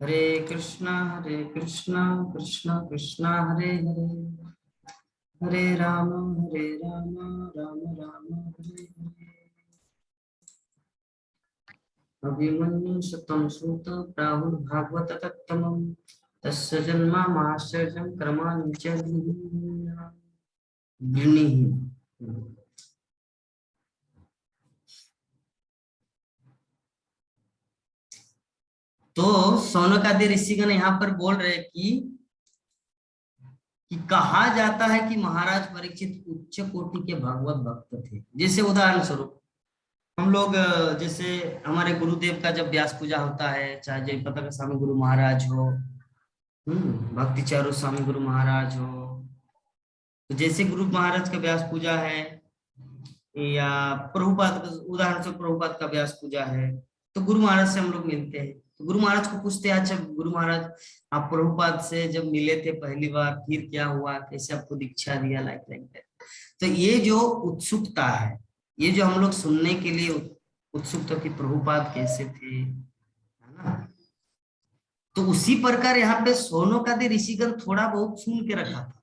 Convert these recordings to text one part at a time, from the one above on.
हरे कृष्णा कृष्णा कृष्णा हरे हरे, हरे राम राम राम हरे हरे। अभिमन्यु सुतं सूत प्राहुर्भागवत तत्तमम्, तस्य जन्मामाश्चर्यं क्रमानि च गृणीहि। तो सौनकादि ऋषिगण यहाँ पर बोल रहे कि कहा जाता है कि महाराज परीक्षित उच्च कोटि के भागवत भक्त थे। जैसे उदाहरण स्वरूप हम लोग जैसे हमारे गुरुदेव का जब व्यास पूजा होता है, चाहे जयपताका का स्वामी गुरु महाराज हो, भक्ति चारू स्वामी गुरु महाराज हो, तो जैसे गुरु महाराज का व्यास पूजा है या प्रभुपाद, उदाहरण से प्रभुपाद का व्यास पूजा है, तो गुरु महाराज से हम लोग मिलते हैं। तो गुरु महाराज को पूछते हैं, अच्छा गुरु महाराज आप प्रभुपाद से जब मिले थे पहली बार, फिर क्या हुआ, कैसे आपको दीक्षा दिया, लाइक लाइक। तो ये जो उत्सुकता है, ये जो हम लोग सुनने के लिए उत्सुक थे कि प्रभुपाद कैसे थे, है ना, तो उसी प्रकार यहाँ पे सौनकादि ऋषिगण थोड़ा बहुत सुन के रखा था।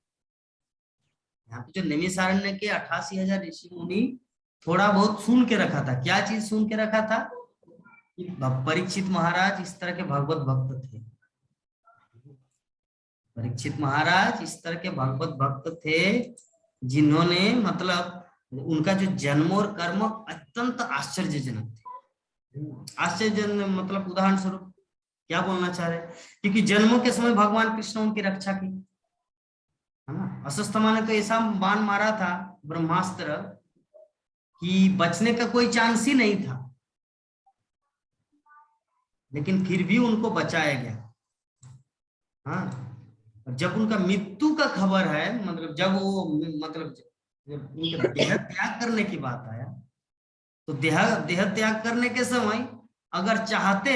यहाँ पे जो नैमिषारण्य के 88,000 ऋषि मुनि थोड़ा बहुत सुन के रखा था। क्या चीज सुन के रखा था? कि परीक्षित महाराज इस तरह के भगवत भक्त थे। परीक्षित महाराज इस तरह के भगवत भक्त थे जिन्होंने, मतलब उनका जो जन्म और कर्म अत्यंत आश्चर्यजनक थे। आश्चर्यजनक मतलब उदाहरण स्वरूप क्या बोलना चाह रहे, क्योंकि जन्मों के समय भगवान कृष्ण उनकी रक्षा की, है ना। अश्वत्थामा ने तो ऐसा बाण मारा था, ब्रह्मास्त्र, कि बचने का कोई चांस ही नहीं था, लेकिन फिर भी उनको बचाया गया। हाँ, जब उनका मृत्यु का खबर है, मतलब जब वो, मतलब जब उनके देह त्याग करने की बात आया, तो देह त्याग करने के समय अगर चाहते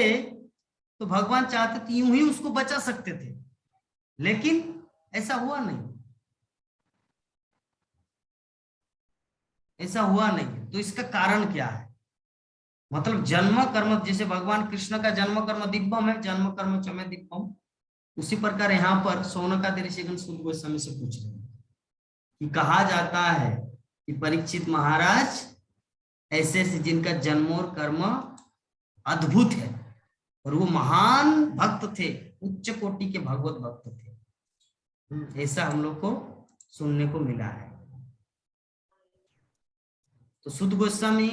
तो भगवान चाहते तो यूं ही उसको बचा सकते थे, लेकिन ऐसा हुआ नहीं, ऐसा हुआ नहीं। तो इसका कारण क्या है? मतलब जन्म कर्म, जैसे भगवान कृष्ण का जन्म कर्म दिव्यम है, जन्म कर्म च में दिव्यम, उसी प्रकार यहाँ पर सौनकादि ऋषिगण सूत गोस्वामी से पूछ रहे हैं कि कहा जाता है कि परीक्षित महाराज ऐसे ऐसे जिनका जन्म और कर्म अद्भुत है, और वो महान भक्त थे, उच्च कोटि के भगवत भक्त थे, ऐसा हम लोग को सुनने को मिला है। तो सूत गोस्वामी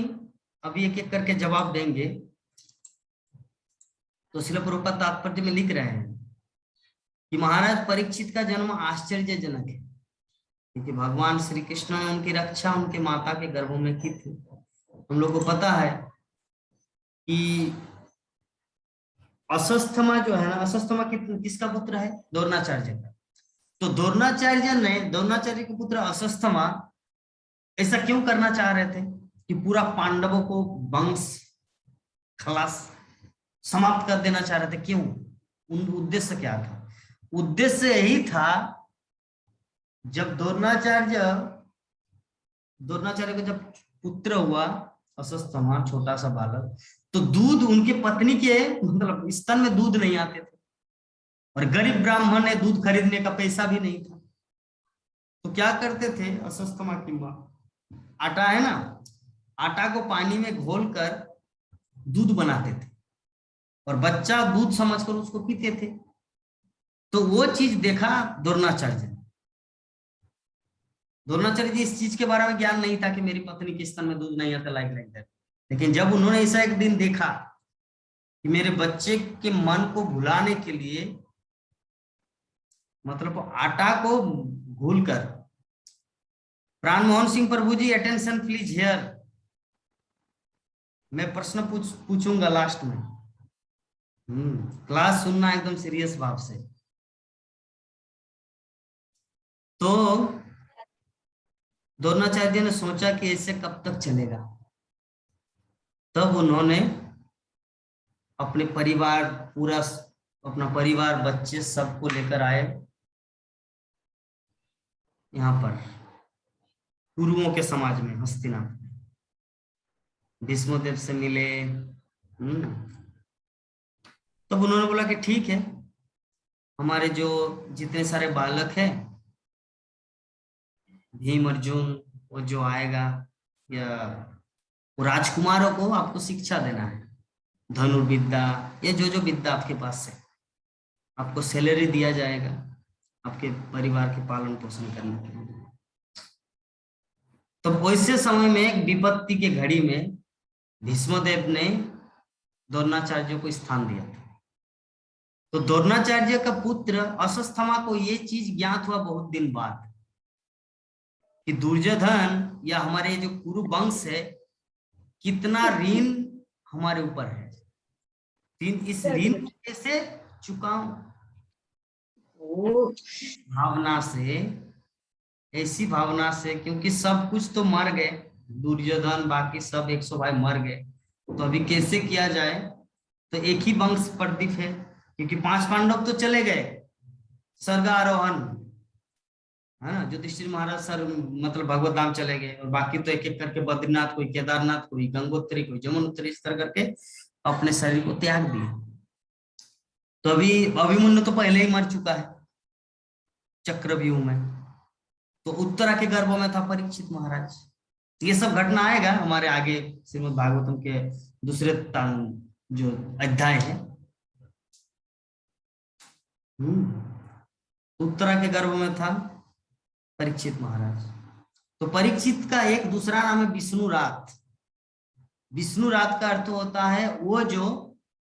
अभी एक एक करके जवाब देंगे। तो श्रील प्रभुपाद तात्पर्य में लिख रहे हैं कि महाराज परीक्षित का जन्म आश्चर्यजनक है, क्योंकि भगवान श्री कृष्ण ने उनकी रक्षा उनके माता के गर्भ में की थी। हम लोग को पता है कि अश्वत्थामा जो है ना, अश्वत्थामा किसका पुत्र है? द्रोणाचार्य का। तो द्रोणाचार्य के पुत्र अश्वत्थामा ऐसा क्यों करना चाह रहे थे कि पूरा पांडवों को वंश खलास समाप्त कर देना चाह रहे थे? क्यों? उन उद्देश्य क्या था? उद्देश्य यही था, जब द्रोणाचार्य को जब पुत्र हुआ अश्वत्थामा, छोटा सा बालक, तो दूध उनके पत्नी के, मतलब स्तन में दूध नहीं आते थे, और गरीब ब्राह्मण ने दूध खरीदने का पैसा भी नहीं था। तो क्या करते थे अश्वत्थामा की माँ? आटा है ना, आटा को पानी में घोलकर दूध बनाते थे, और बच्चा दूध समझकर उसको पीते थे। तो वो चीज देखा द्रोणाचार्य। द्रोणाचार्य जी इस चीज के बारे में ज्ञान नहीं था कि मेरी पत्नी के स्तन में दूध नहीं आता, लाइक लाइक दैट। लेकिन जब उन्होंने ऐसा एक दिन देखा कि मेरे बच्चे के मन को भुलाने के लिए, मतलब आटा को घोलकर, प्राण मोहन सिंह प्रभु जी अटेंशन प्लीज हियर, मैं प्रश्न पूछूंगा लास्ट में, क्लास सुनना एकदम सीरियस भाव से। तो द्रोणाचार्य ने सोचा कि ऐसे कब तक चलेगा। तब उन्होंने अपने परिवार, पूरा अपना परिवार, बच्चे सबको लेकर आए यहाँ पर कुरुओं के समाज में, हस्तिनापुर। भीष्मदेव से मिले। तब उन्होंने बोला कि ठीक है, हमारे जो जितने सारे बालक हैं, भीम अर्जुन, वो जो आएगा, या वो राजकुमारों को आपको शिक्षा देना है, धनुर्विद्या, ये जो जो विद्या आपके पास है, आपको सैलरी दिया जाएगा आपके परिवार के पालन पोषण करने के लिए। तो वैसे समय में एक विपत्ति के घड़ी में भीष्मदेव ने द्रोणाचार्य को स्थान दिया था। तो द्रोणाचार्य का पुत्र अश्वत्थामा को ये चीज ज्ञात हुआ बहुत दिन बाद कि दुर्योधन या हमारे जो कुरु वंश है, कितना ऋण हमारे ऊपर है, इस ऋण को कैसे चुकाऊं। भावना से, ऐसी भावना से, क्योंकि सब कुछ तो मर गए, दुर्योधन बाकी सब 100 भाई मर गए, तो अभी कैसे किया जाए। तो एक ही वंश प्रदीप है, क्योंकि 5 पांडव तो चले गए स्वर्गारोहण, है ना, युधिष्ठिर महाराज सर मतलब भगवत धाम चले गए, और बाकी तो एक एक करके बद्रीनाथ, कोई केदारनाथ, कोई गंगोत्री, कोई जमुनोत्री, इस तरह करके अपने शरीर को त्याग दिए। तो अभी अभिमन्यु तो पहले ही मर चुका है चक्रव्यूह में। तो उत्तरा के गर्भ में था परीक्षित महाराज। ये सब घटना आएगा हमारे आगे श्रीमद् भागवतम के दूसरे जो अध्याय है। उत्तरा के गर्भ में था परीक्षित महाराज। तो परीक्षित का एक दूसरा नाम है विष्णुरात। विष्णुरात का अर्थ होता है वो जो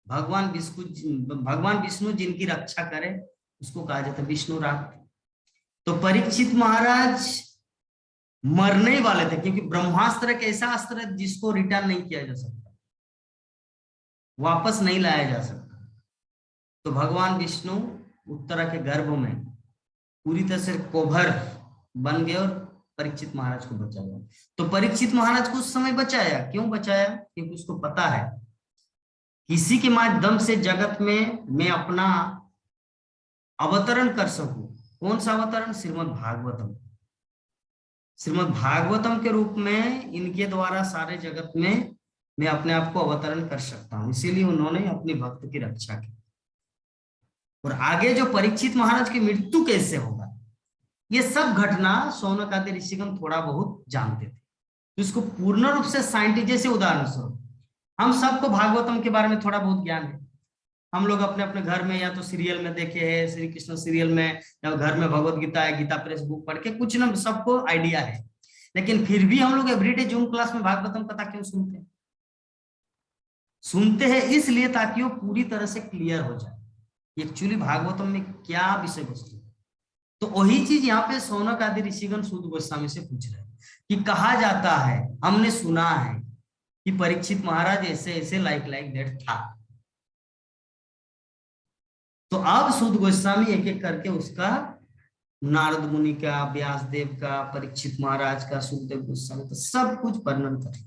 भगवान विष्णु जिनकी रक्षा करे, उसको कहा जाता है विष्णुरात। तो परीक्षित महाराज मरने वाले थे, क्योंकि ब्रह्मास्त्र एक ऐसा अस्त्र है जिसको रिटर्न नहीं किया जा सकता, वापस नहीं लाया जा सकता। तो भगवान विष्णु उत्तरा के गर्भ में पूरी तरह से कोभर बन गए और परीक्षित महाराज को बचाया। तो परीक्षित महाराज को उस समय बचाया, क्यों बचाया? क्योंकि उसको पता है किसी के माध्यम से जगत में मैं अपना अवतरण कर सकूं। कौन सा अवतरण? श्रीमद् भागवतम। श्रीमद् भागवतम के रूप में इनके द्वारा सारे जगत में मैं अपने आप को अवतरण कर सकता हूं, इसीलिए उन्होंने अपनी भक्त की रक्षा की। और आगे जो परीक्षित महाराज की मृत्यु कैसे होगा, ये सब घटना शौनक आदि ऋषिगण थोड़ा बहुत जानते थे, तो इसको पूर्ण रूप से साइंटिस्ट, जैसे उदाहरण स्वरूप हम सबको भागवतम के बारे में थोड़ा बहुत ज्ञान है। हम लोग अपने अपने घर में या तो सीरियल में देखे हैं, श्री कृष्ण सीरियल में, या घर में भगवत गीता है, गीता प्रेस बुक पढ़ के कुछ ना सबको आइडिया है। लेकिन फिर भी हम लोग एवरीडे जूम क्लास में भागवतम कथा क्यों सुनते हैं? सुनते हैं इसलिए ताकि वो पूरी तरह से क्लियर हो जाए एक्चुअली भागवतम में क्या विषय वस्तु। तो वही चीज यहाँ पे शौनक आदि ऋषिगण सूत गोस्वामी से पूछ रहे हैं कि कहा जाता है, हमने सुना है कि परीक्षित महाराज ऐसे ऐसे लाइक दैट था। तो अब सूत गोस्वामी एक एक करके उसका, नारद मुनि का, व्यास देव का, परीक्षित महाराज का, सुखदेव गोस्वामी, तो सब कुछ वर्णन करें।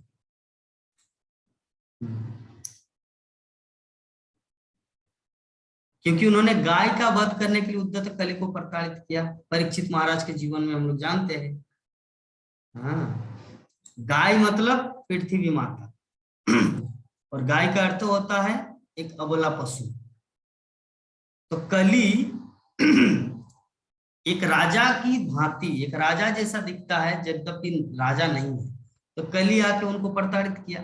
क्योंकि उन्होंने गाय का वध करने के लिए उद्धत कलि को प्रताड़ित किया। परीक्षित महाराज के जीवन में हम लोग जानते हैं। हाँ, गाय मतलब पृथ्वी माता और गाय का अर्थ होता है एक अबला पशु। तो कली एक राजा की भांति, एक राजा जैसा दिखता है, यद्यपि राजा नहीं है। तो कली आके उनको प्रताड़ित किया।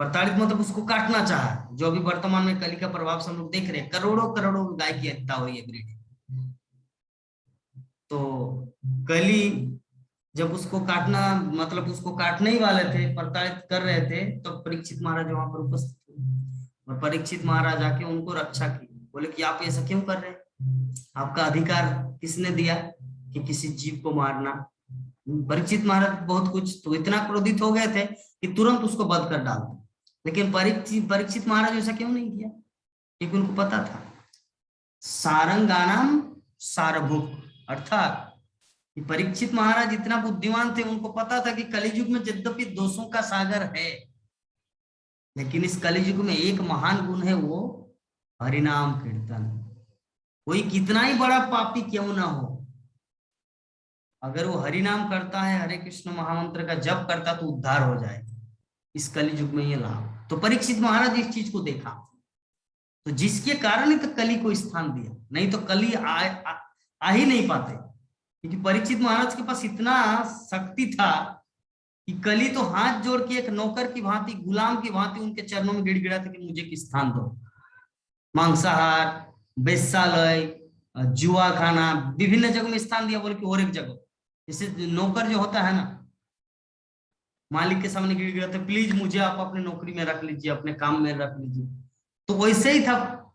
प्रताड़ित मतलब उसको काटना चाहा, जो अभी वर्तमान में कली का प्रभाव से हम लोग देख रहे हैं। करोड़ों करोड़ों गाय की हत्या हुई एवरीडे। तो कली जब उसको काटना, मतलब उसको काटने ही वाले थे, प्रताड़ित कर रहे थे, तो परीक्षित महाराज वहां पर उपस्थित थे और परीक्षित महाराज आके उनको रक्षा की। बोले कि आप ऐसा क्यों कर रहे हैं? आपका अधिकार किसने दिया कि किसी जीव को मारना? परीक्षित महाराज बहुत कुछ, तो इतना क्रोधित हो गए थे कि तुरंत उसको वध कर डालते। लेकिन परीक्षित महाराज ऐसा क्यों नहीं किया? क्योंकि उनको पता था सारंगानाम सारभुक, अर्थात परीक्षित महाराज इतना बुद्धिमान थे, उनको पता था कि कलियुग में यद्यपि दोषों का सागर है, लेकिन इस कलियुग में एक महान गुण है, वो हरिनाम कीर्तन। कोई कितना ही बड़ा पापी क्यों ना हो, अगर वो हरिनाम करता है, हरे कृष्ण महामंत्र का जप करता, तो उद्धार हो जाएगा। इस कलियुग में ये लाभ। तो परीक्षित महाराज इस चीज को देखा तो जिसके कारण ही तो कली को स्थान दिया, नहीं तो कली आ ही नहीं पाते, क्योंकि परीक्षित महाराज के पास इतना शक्ति था कि कली तो हाथ जोड़ के एक नौकर की भांति, गुलाम की भांति उनके चरणों में गिड़गिड़ाते कि मुझे किस स्थान दो। मांसाहार, वेश्यालय, जुआ खाना, विभिन्न जगहों में स्थान दिया, बोले कि और एक जगह, जैसे नौकर जो होता है ना, मालिक के सामने गिड़गिड़ाते, प्लीज मुझे आप अपने नौकरी में रख लीजिए, अपने काम में रख लीजिए। तो वैसे ही था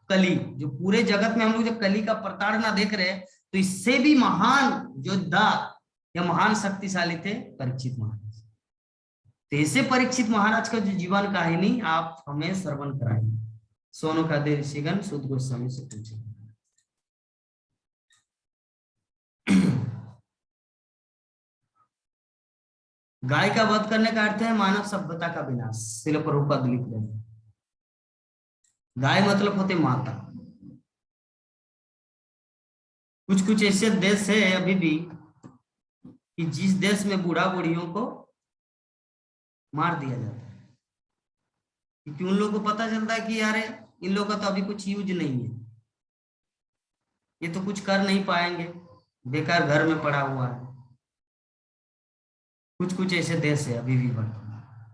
कली, जो पूरे जगत में हम लोग जब कली का प्रताड़ना देख रहे हैं, तो इससे भी महान योद्धा या महान शक्तिशाली थे परीक्षित महाराज। तो ऐसे परीक्षित महाराज का जो जीवन कहानी आप हमें श्रवण कराएंगे। सोनो का दे ऋषिगण शुद्ध गोस्वामी से पूछे। गाय का वध करने का अर्थ है मानव सभ्यता का विनाश। श्रील प्रभुपाद लिख रहे हैं। गाय मतलब होते माता। कुछ कुछ ऐसे देश है अभी भी कि जिस देश में बूढ़ा बूढ़ियों को मार दिया जाता है, क्योंकि उन लोगों को पता चलता है कि यार इन लोगों का तो अभी कुछ यूज नहीं है, ये तो कुछ कर नहीं पाएंगे, बेकार घर में पड़ा हुआ है। कुछ कुछ ऐसे देश है अभी भी वर्तमान।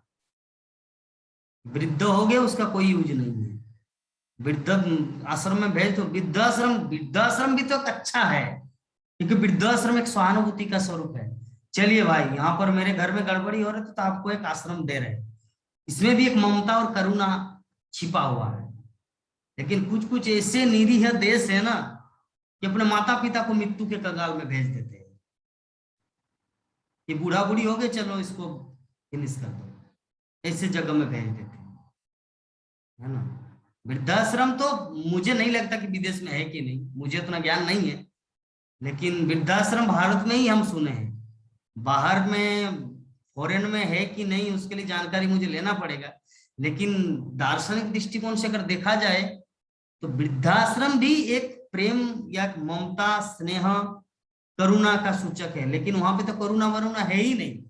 वृद्ध हो गया, उसका कोई यूज नहीं है, वृद्ध आश्रम में भेज दो। वृद्धाश्रम भी तो अच्छा है, क्योंकि वृद्धाश्रम एक सहानुभूति का स्वरूप है। चलिए भाई, यहाँ पर मेरे घर में गड़बड़ी हो रही है तो आपको एक आश्रम दे रहे हैं, इसमें भी एक ममता और करुणा छिपा हुआ है। लेकिन कुछ कुछ ऐसे निरीह देश है ना कि अपने माता पिता को मृत्यु के कगाल में भेज देते हैं कि बूढ़ा बूढ़ी हो गए, चलो इसको फिनिश कर दो, ऐसे जगह में भेज देते हैं, है ना। वृद्धाश्रम तो मुझे नहीं लगता कि विदेश में है कि नहीं, मुझे उतना ज्ञान नहीं है, लेकिन वृद्धाश्रम भारत में ही हम सुने हैं। बाहर में फॉरेन में है कि नहीं उसके लिए जानकारी मुझे लेना पड़ेगा, लेकिन दार्शनिक दृष्टिकोण से अगर देखा जाए तो वृद्धाश्रम भी एक प्रेम या ममता, स्नेह, करुणा का सूचक है। लेकिन वहां पे तो करुणा वरुणा है ही नहीं,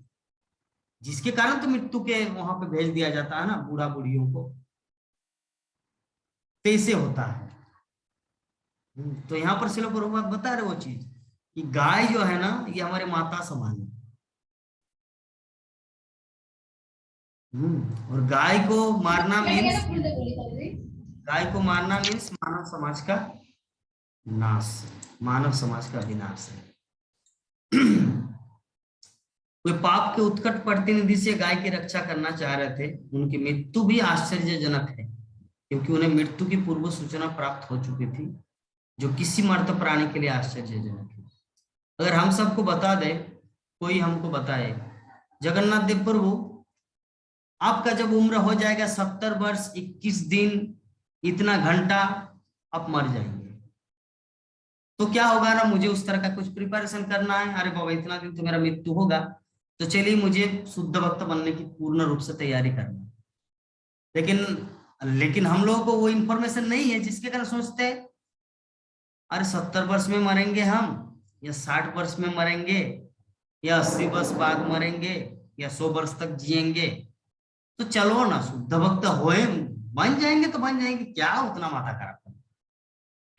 जिसके कारण तो मृत्यु के वहां पे भेज दिया जाता है ना बूढ़ा बूढ़ियों को। कैसे होता है, तो यहाँ पर श्रील प्रभुपाद बता रहे वो चीज कि गाय जो है ना ये हमारे माता समान है। और गाय को मारना मीन्स मानव समाज का नाश, मानव समाज का विनाश है। वे पाप के उत्कट प्रतिनिधि से गाय की रक्षा करना चाह रहे थे। उनकी मृत्यु भी आश्चर्यजनक है, क्योंकि उन्हें मृत्यु की पूर्व सूचना प्राप्त हो चुकी थी, जो किसी मर्त प्राणी के लिए आश्चर्यजनक है। अगर हम सबको बता दे, कोई हमको बताए, जगन्नाथ देव प्रभु आपका जब उम्र हो जाएगा 70 वर्ष 21 दिन इतना घंटा, आप मर जाएंगे, तो क्या होगा ना, मुझे उस तरह का कुछ प्रिपरेशन करना है। अरे बाबा इतना दिन तो मेरा मृत्यु होगा, तो चलिए मुझे शुद्ध भक्त बनने की पूर्ण रूप से तैयारी करना है। लेकिन हम लोगों को वो इंफॉर्मेशन नहीं है, जिसके कारण सोचते हैं अरे 70 वर्ष में मरेंगे हम, या 60 वर्ष में मरेंगे, या 80 वर्ष बाद मरेंगे, या 100 वर्ष तक जिएंगे, तो चलो ना शुद्ध भक्त होए, बन जाएंगे तो बन जाएंगे, क्या उतना माथा खराब करना,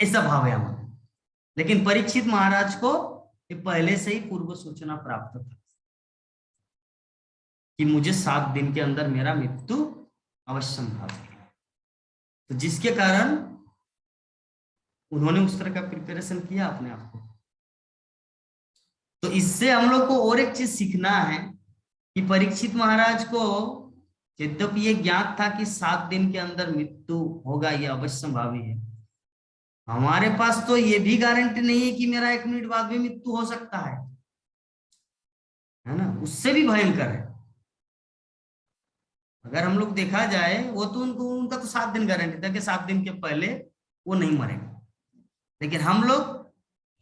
ऐसा भाव है हमारा। लेकिन परीक्षित महाराज को ये पहले से ही पूर्व सूचना प्राप्त था कि मुझे 7 दिन के अंदर मेरा मृत्यु अवश्य संभव है, तो जिसके कारण उन्होंने उस तरह का प्रिपरेशन किया अपने आप को। तो इससे हम लोग को और एक चीज सीखना है कि परीक्षित महाराज को यद्यपि ये ज्ञात था कि 7 दिन के अंदर मृत्यु होगा, ये अवश्य संभावी है, हमारे पास तो ये भी गारंटी नहीं है कि मेरा 1 मिनट बाद भी मृत्यु हो सकता है ना, उससे भी भयंकर है। अगर हम लोग देखा जाए, वो तो उनका तो 7 दिन गारंटी था कि 7 दिन के पहले वो नहीं मरेगा, लेकिन हम लोग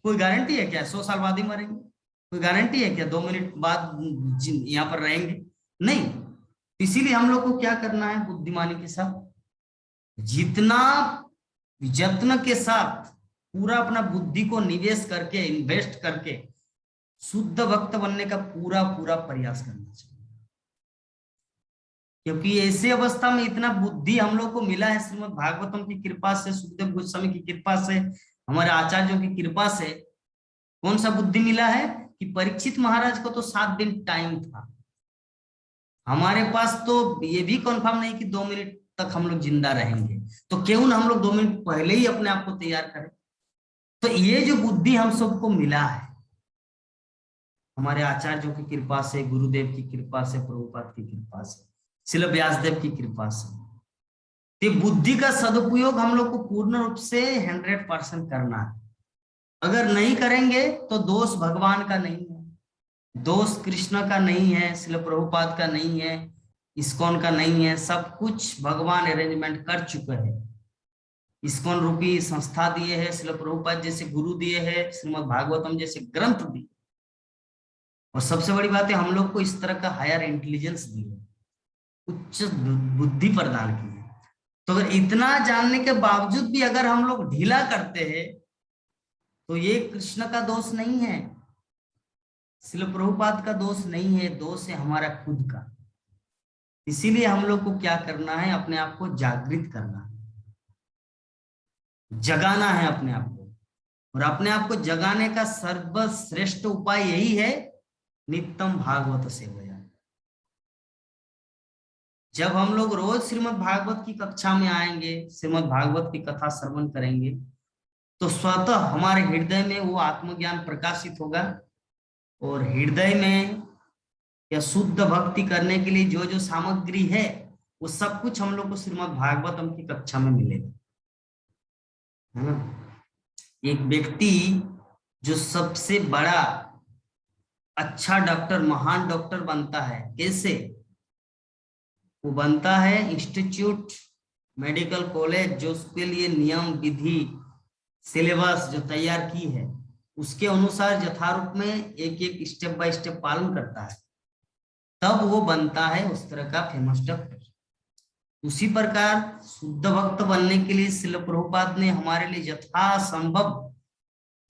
कोई गारंटी है क्या 100 साल बाद ही मरेंगे? कोई गारंटी है क्या 2 मिनट बाद यहाँ पर रहेंगे? नहीं। इसीलिए हम लोग को क्या करना है, बुद्धिमानी के साथ जितना यत्न के साथ पूरा अपना बुद्धि को निवेश करके, इन्वेस्ट करके शुद्ध भक्त बनने का पूरा पूरा प्रयास करना चाहिए। क्योंकि ऐसी अवस्था में इतना बुद्धि हम लोग को मिला है श्रीमद् भागवतम की कृपा से, सुखदेव गोस्वामी की कृपा से, हमारे आचार्यों की कृपा से। कौन सा बुद्धि मिला है कि परीक्षित महाराज को तो 7 दिन टाइम था, हमारे पास तो ये भी कंफर्म नहीं कि 2 मिनट तक हम लोग जिंदा रहेंगे, तो क्यों ना हम लोग 2 मिनट पहले ही अपने आप को तैयार करें। तो ये जो बुद्धि हम सबको मिला है हमारे आचार्यों की कृपा से, गुरुदेव की कृपा से, प्रभुपाद की कृपा से, श्रील व्यासदेव की कृपा से, ये बुद्धि का सदुपयोग हम लोग को पूर्ण रूप से 100% करना है। अगर नहीं करेंगे तो दोष भगवान का नहीं है, दोष कृष्ण का नहीं है, श्रील प्रभुपाद का नहीं है, इस्कॉन का नहीं है, सब कुछ भगवान अरेंजमेंट कर चुके हैं। इस्कॉन रूपी संस्था दिए है, श्रील प्रभुपाद जैसे गुरु दिए हैं, श्रीमद् भागवतम जैसे ग्रंथ दिए, और सबसे बड़ी बात है हम लोग को इस तरह का हायर इंटेलिजेंस दी है, उच्च बुद्धि प्रदान की है। तो अगर इतना जानने के बावजूद भी अगर हम लोग ढीला करते हैं तो ये कृष्ण का दोष नहीं है, श्रील प्रभुपाद का दोष नहीं है, दोष है हमारा खुद का। इसीलिए हम लोग को क्या करना है, अपने आप को जागृत करना है, जगाना है अपने आप को। और अपने आप को जगाने का सर्वश्रेष्ठ उपाय यही है, नित्यम भागवत सेवया। जब हम लोग रोज श्रीमद् भागवत की कक्षा में आएंगे, श्रीमद् भागवत की कथा श्रवण करेंगे, तो स्वतः हमारे हृदय में वो आत्मज्ञान प्रकाशित होगा, और हृदय में या शुद्ध भक्ति करने के लिए जो जो सामग्री है वो सब कुछ हम लोग को श्रीमद् भागवतम की कक्षा में मिलेगा, है ना। एक व्यक्ति जो सबसे बड़ा अच्छा डॉक्टर, महान डॉक्टर बनता है, कैसे वो बनता है? इंस्टीट्यूट, मेडिकल कॉलेज जो उसके लिए नियम विधि सिलेबस जो तैयार की है उसके अनुसार यथारूप में एक एक स्टेप बाय स्टेप पालन करता है, तब वो बनता है उस तरह का फेमस डॉक्टर। उसी प्रकार शुद्ध भक्त बनने के लिए श्रील प्रभुपाद ने हमारे लिए यथासंभव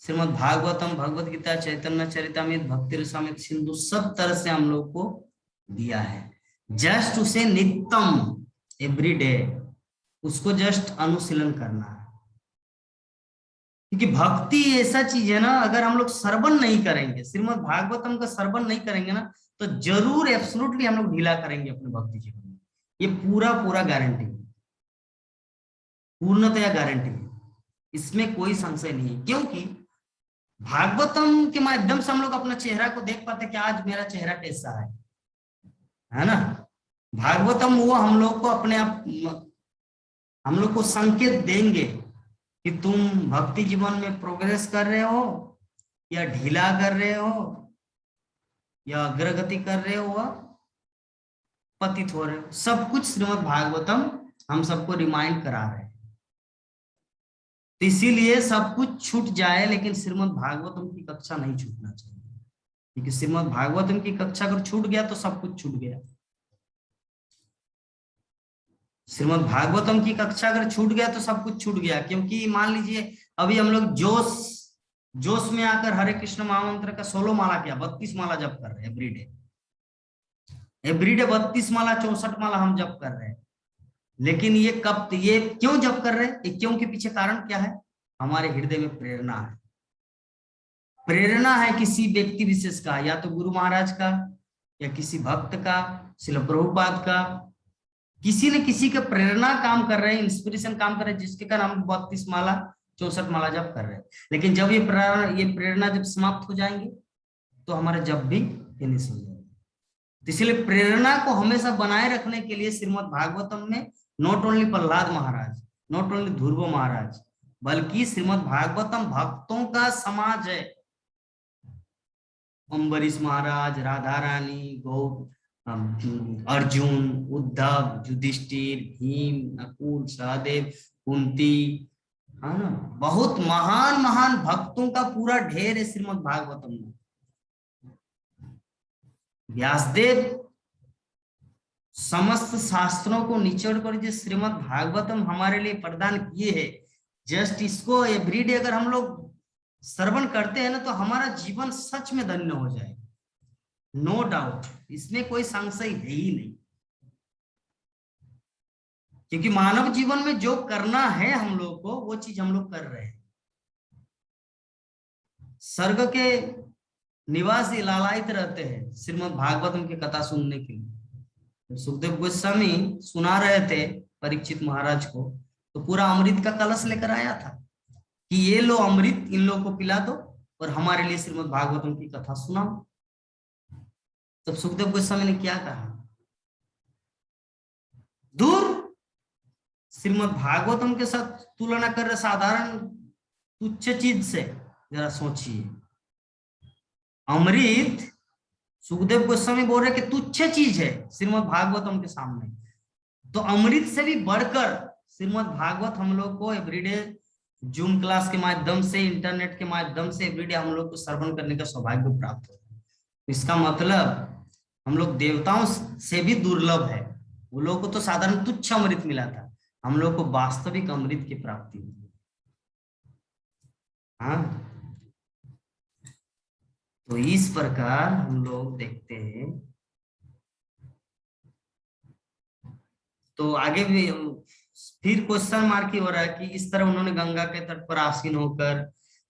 श्रीमद् भागवतम, भगवत गीता, चैतन्य चरितामृत, भक्ति रसामृत सिंधु सब तरह से हम लोग को दिया है। जस्ट उसे नित्यम एवरीडे उसको जस्ट अनुशीलन करना है, क्योंकि भक्ति ऐसा चीज है ना, अगर हम लोग श्रवण नहीं करेंगे, श्रीमद् भागवतम का श्रवण नहीं करेंगे ना, तो जरूर एब्सोल्युटली हम लोग ढीला करेंगे अपने भक्ति जीवन में। ये पूरा पूरा गारंटी है, पूर्णतया गारंटी है, इसमें कोई संशय नहीं है। क्योंकि भागवतम के माध्यम से हम लोग अपना चेहरा को देख पाते कि आज मेरा चेहरा कैसा है ना। भागवतम वो हम लोग को अपने आप, हम लोग को संकेत देंगे कि तुम भक्ति जीवन में प्रोग्रेस कर रहे हो या ढीला कर रहे हो या अग्रगति कर रहे हो, पतित हो रहे हो। सब कुछ श्रीमद् भागवतम हम सबको रिमाइंड करा रहे हैं। तो इसीलिए सब कुछ छूट जाए लेकिन श्रीमद् भागवतम की कक्षा नहीं छूटना चाहिए, क्योंकि श्रीमद् भागवतम की कक्षा अगर छूट गया तो सब कुछ छूट गया। श्रीमद् भागवतम की कक्षा अगर छूट गया तो सब कुछ छूट गया। क्योंकि मान लीजिए अभी हम लोग जोश में आकर हरे कृष्ण महामंत्र का 16 माला किया, 32 माला जप कर रहे हैं एवरीडे 32 माला 64 माला हम जप कर रहे हैं। लेकिन ये क्यों जप कर रहे हैं? क्यों के पीछे कारण क्या है? हमारे हृदय में प्रेरणा है, प्रेरणा है किसी व्यक्ति विशेष का, या तो गुरु महाराज का या किसी भक्त का, श्रील प्रभुपाद का, किसी न किसी का प्रेरणा काम कर रहे हैं, इंस्पिरेशन काम कर रहे हैं, जिसके कारण हम 32 माला 64 माला जप कर रहे हैं। लेकिन जब ये प्रेरणा जब समाप्त हो जाएंगे तो हमारा जप भी फिनिश हो जाएगा। इसलिए प्रेरणा को हमेशा बनाए रखने के लिए श्रीमद् भागवतम में not only Prahlad Maharaj, not only Dhruv Maharaj, बल्कि श्रीमद् भागवतम भक्तों का समाज है। अम्बरीश महाराज, राधा रानी, गौ, अर्जुन, उद्धव, युधिष्ठिर, भीम, नकुल, सहदेव, कुंती, है ना, बहुत महान महान भक्तों का पूरा ढेर है श्रीमद् भागवतम में। व्यासदेव समस्त शास्त्रों को निचोड़ कर जो श्रीमद् भागवतम हमारे लिए प्रदान किए हैं, जस्ट इसको एवरीडे अगर हम लोग श्रवण करते हैं ना तो हमारा जीवन सच में धन्य हो जाएगा, नो डाउट, इसमें कोई संशय है ही नहीं। क्योंकि मानव जीवन में जो करना है हम लोग को, वो चीज हम लोग कर रहे हैं। स्वर्ग के निवासी लालायित रहते हैं श्रीमद् भागवतम की कथा सुनने के लिए। सुखदेव गोस्वामी सुना रहे थे परीक्षित महाराज को, तो पूरा अमृत का कलश लेकर आया था कि ये लो अमृत, इन लोगों को पिला दो और हमारे लिए श्रीमद् भागवतम की कथा सुनाओ। तब सुखदेव गोस्वामी ने क्या कहा, दूर, श्रीमद् भागवतम के साथ तुलना कर रहे साधारण तुच्छ चीज से, जरा सोचिए। अमृत, सुखदेव गोस्वामी बोल रहे कि तुच्छ चीज है श्रीमद् भागवतम के सामने। तो अमृत से भी बढ़कर श्रीमद् भागवत हम लोग को एवरीडे जूम क्लास के माध्यम से, इंटरनेट के माध्यम से एवरीडे हम लोग को श्रवण करने का सौभाग्य प्राप्त होता है। इसका मतलब हम लोग देवताओं से भी दुर्लभ है। वो लोग को तो साधारण तुच्छ अमृत मिला था, हम लोग को वास्तविक अमृत की प्राप्ति हुई। हाँ, तो इस प्रकार हम लोग देखते हैं। तो आगे भी फिर क्वेश्चन मार्क ही हो रहा है कि इस तरह उन्होंने गंगा के तट पर आसीन होकर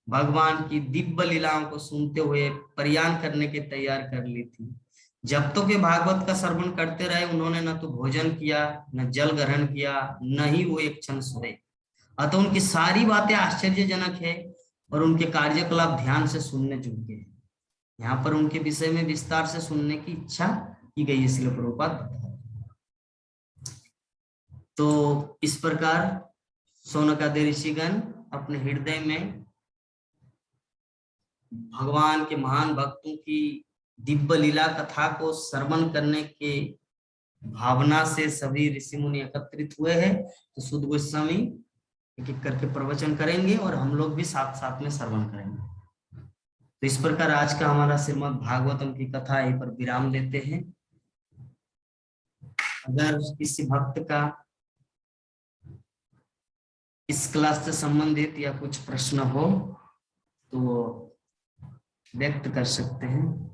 भगवान की दिव्य लीलाओं को सुनते हुए प्रयाण करने की तैयार कर ली थी। जब तो के भागवत का श्रवण करते रहे, उन्होंने न तो भोजन किया, न जल ग्रहण किया, न ही वो एक क्षण सोए। अतः उनकी सारी बातें आश्चर्यजनक है और उनके कार्यकलाप ध्यान से सुनने योग्य है। यहाँ पर उनके विषय में विस्तार से सुनने की इच्छा की गई है, इसलिए प्रभुपाद बता। तो इस प्रकार शौनकादि ऋषिगण अपने हृदय में भगवान के महान भक्तों की दिव्य लीला कथा को श्रवण करने के भावना से सभी ऋषि मुनि एकत्रित हुए हैं। तो शुद्ध गोस्वामी एक एक करके प्रवचन करेंगे और हम लोग भी साथ साथ में श्रवण करेंगे। तो इस प्रकार आज का हमारा श्रीमद् भागवतम की कथा यहीं पर विराम देते हैं। अगर किसी भक्त का इस क्लास से संबंधित या कुछ प्रश्न हो तो वो व्यक्त कर सकते हैं।